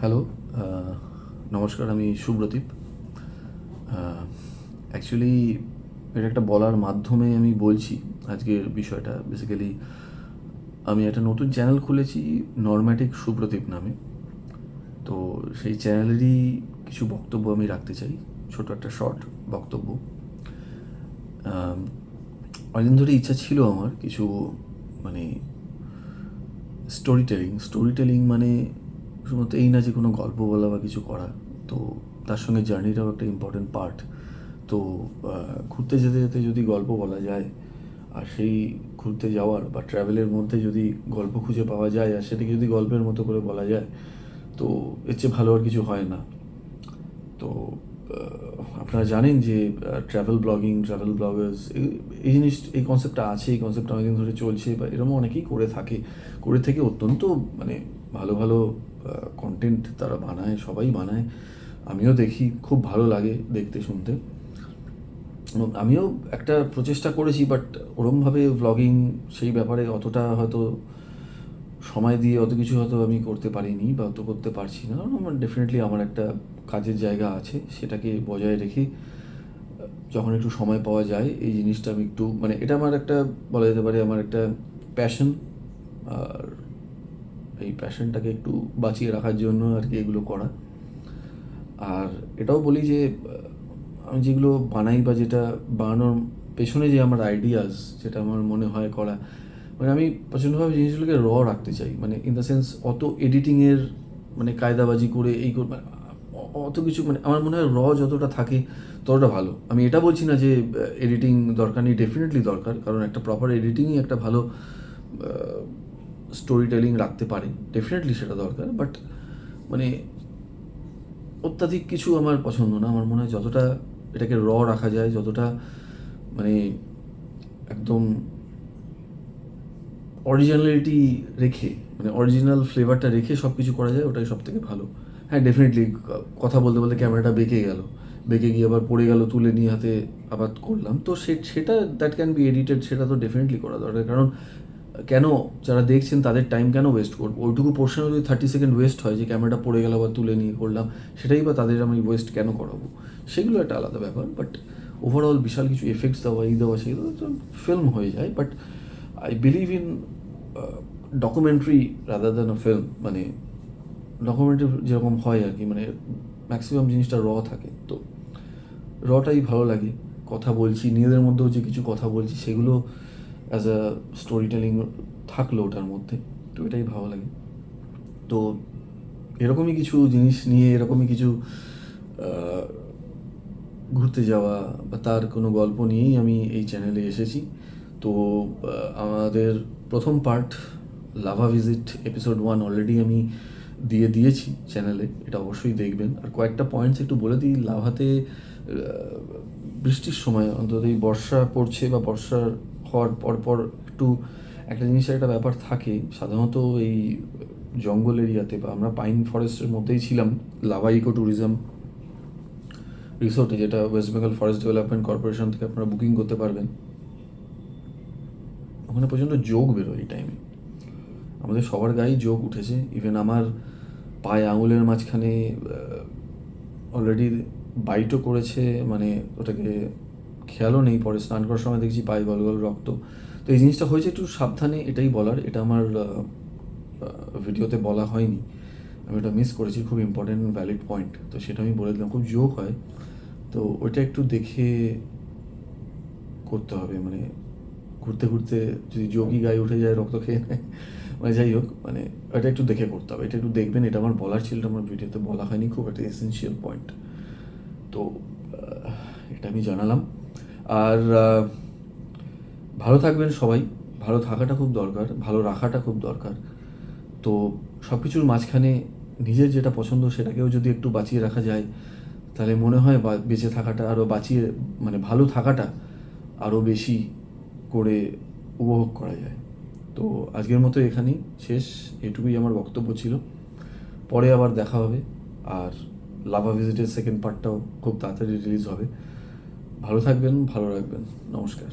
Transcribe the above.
Hello, নমস্কার। আমি Subradip. Actually এটা একটা বলার মাধ্যমে আমি বলছি আজকের বিষয়টা। বেসিক্যালি আমি একটা নতুন চ্যানেল খুলেছি নর্ম্যাটিক সুব্রদীপ নামে। তো সেই চ্যানেলেরই কিছু বক্তব্য আমি রাখতে চাই, ছোট একটা শর্ট বক্তব্য। অনেকদিন ধরে ইচ্ছা ছিল আমার কিছু, মানে স্টোরি টেলিং মানে শুধুমাত্র এই না যে কোনো গল্প বলা বা কিছু করা, তো তার সঙ্গে জার্নিটাও একটা ইম্পর্টেন্ট পার্ট। তো ঘুরতে যেতে যেতে যদি গল্প বলা যায়, আর সেই ঘুরতে যাওয়ার বা ট্রাভেলের মধ্যে যদি গল্প খুঁজে পাওয়া যায় আর সেটাকে যদি গল্পের মতো করে বলা যায়, তো এর চেয়ে ভালো আর কিছু হয় না। তো আপনারা জানেন যে ট্রাভেল ব্লগিং, ট্রাভেল ব্লগার্স, এই জিনিস, এই কনসেপ্টটা আছে, এই কনসেপ্টটা অনেকদিন ধরে চলছে বা এরকম অনেকেই করে থেকে অত্যন্ত মানে ভালো ভালো কন্টেন্ট তারা বানায়, সবাই বানায়। আমিও দেখি, খুব ভালো লাগে দেখতে শুনতে। আমিও একটা প্রচেষ্টা করেছি, বাট ওরমভাবে ভ্লগিং সেই ব্যাপারে অতটা হয়তো সময় দিয়ে অত কিছু হয়তো আমি করতে পারিনি বা অত করতে পারছি না। কারণ আমার ডেফিনেটলি আমার একটা কাজের জায়গা আছে, সেটাকে বজায় রেখে যখন একটু সময় পাওয়া যায় এই জিনিসটা আমি একটু, মানে এটা আমার একটা, বলা যেতে পারে আমার একটা প্যাশন। আর এই প্যাশনটাকে একটু বাঁচিয়ে রাখার জন্য আর কি এগুলো করা। আর এটাও বলি যে আমি যেগুলো বানাই বা যেটা বানানোর পেছনে যে আমার আইডিয়াস, যেটা আমার মনে হয় করা, মানে আমি প্রচণ্ডভাবে জিনিসগুলোকে রাখতে চাই। মানে ইন দ্য সেন্স অত এডিটিংয়ের মানে কায়দাবাজি করে এই মানে অত কিছু, মানে আমার মনে হয় যতটা থাকে ততটা ভালো। আমি এটা বলছি না যে এডিটিং দরকার নেই, ডেফিনেটলি দরকার, কারণ একটা প্রপার এডিটিংই একটা ভালো স্টোরি টেলিং রাখতে পারে, ডেফিনেটলি সেটা দরকার। বাট মানে অত্যাধিক কিছু আমার পছন্দ না। আমার মনে হয় যতটা এটাকে রাখা যায়, যতটা মানে একদম অরিজিনালিটি রেখে, মানে অরিজিনাল ফ্লেভারটা রেখে সব কিছু করা যায়, ওটাই সব থেকে ভালো। হ্যাঁ, ডেফিনেটলি কথা বলতে বলতে ক্যামেরাটা বেঁকে গিয়ে আবার পড়ে গেল, তুলে নিয়ে হাতে আবার করলাম, তো সেটা দ্যাট ক্যান বি এডিটেড, সেটা তো ডেফিনেটলি করা দরকার। কারণ কেন, যারা দেখছেন তাদের টাইম কেন ওয়েস্ট করবো? ওইটুকু পোর্শনে যদি 30 সেকেন্ড ওয়েস্ট হয়, যে ক্যামেরাটা পড়ে গেল আবার তুলে নিয়ে করলাম, সেটাই বা তাদের আমি ওয়েস্ট কেন করাবো? সেগুলো একটা আলাদা ব্যাপার। বাট ওভারঅল বিশাল কিছু এফেক্টস দেওয়া, সেগুলো তো ফিল্ম হয়ে যায়। But I believe in documentary rather than a film. মানে ডকুমেন্টারি যেরকম হয় আর কি, মানে ম্যাক্সিমাম জিনিসটা থাকে, তো টাই ভালো লাগে। কথা বলছি নিজেদের মধ্যেও, যে কিছু কথা বলছি সেগুলো অ্যাজ আ স্টোরি টেলিং থাকলো ওটার মধ্যে, তো এটাই ভালো লাগে। তো এরকমই কিছু জিনিস নিয়ে, এরকমই কিছু ঘুরতে যাওয়া বা তার কোনো গল্প নিয়েই আমি এই চ্যানেলে এসেছি। তো আমাদের প্রথম part lava visit episode 1 already আমি দিয়েছি চ্যানেলে, এটা অবশ্যই দেখবেন। আর কয়েকটা পয়েন্টস একটু বলে দিই। লাভাতে বৃষ্টির সময়, অন্তত এই বর্ষা পড়ছে বা বর্ষার হওয়ার পর একটু একটা জিনিসের একটা ব্যাপার থাকে সাধারণত এই জঙ্গল এরিয়াতে, বা আমরা পাইন ফরেস্টের মধ্যেই ছিলাম লাভা ইকো ট্যুরিজম রিসোর্টে, যেটা West Bengal forest development corporation থেকে আপনারা বুকিং করতে পারবেন। ওখানে প্রচণ্ড যোগ বেরোয় এই টাইমে, আমাদের সবার গায়েই যোগ উঠেছে। ইভেন আমার পায়ে আঙুলের মাঝখানে অলরেডি বাইটও করেছে, মানে ওটাকে খেয়ালও নেই, পরে স্নান করার সময় দেখছি পায়ে গল গল রক্ত। তো এই জিনিসটা হয়েছে, একটু সাবধানে, এটাই বলার। এটা আমার ভিডিওতে বলা হয়নি, আমি ওটা মিস করেছি, খুব ইম্পর্টেন্ট ভ্যালিড পয়েন্ট, তো সেটা আমি বলে দিলাম। খুব যোগ হয়, তো ওইটা একটু দেখে করতে হবে। মানে ঘুরতে ঘুরতে যদি যোগই গায়ে উঠে যায়, রক্ত খেয়ে নেয়, মানে যাই হোক, মানে এটা একটু দেখে করতে হবে, এটা একটু দেখবেন। এটা আমার বলার ছিল, আমার ভিডিওতে বলা হয়নি, খুব একটা এসেন্সিয়াল পয়েন্ট। তো এটা আমি জানালাম। আর ভালো থাকবেন সবাই। ভালো থাকাটা খুব দরকার, ভালো রাখাটা খুব দরকার। তো সব কিছুর মাঝখানে নিজের যেটা পছন্দ সেটাকেও যদি একটু বাঁচিয়ে রাখা যায়, তাহলে মনে হয় বেঁচে থাকাটা আরও বাঁচিয়ে, মানে ভালো থাকাটা আরও বেশি করে উপভোগ করা যায়। তো আজকের মতো এখানেই শেষ, এটুকুই আমার বক্তব্য ছিল। পরে আবার দেখা হবে। আর লাভা ভিজিটের সেকেন্ড পার্টটাও খুব তাড়াতাড়ি রিলিজ হবে। ভালো থাকবেন, ভালো রাখবেন। নমস্কার।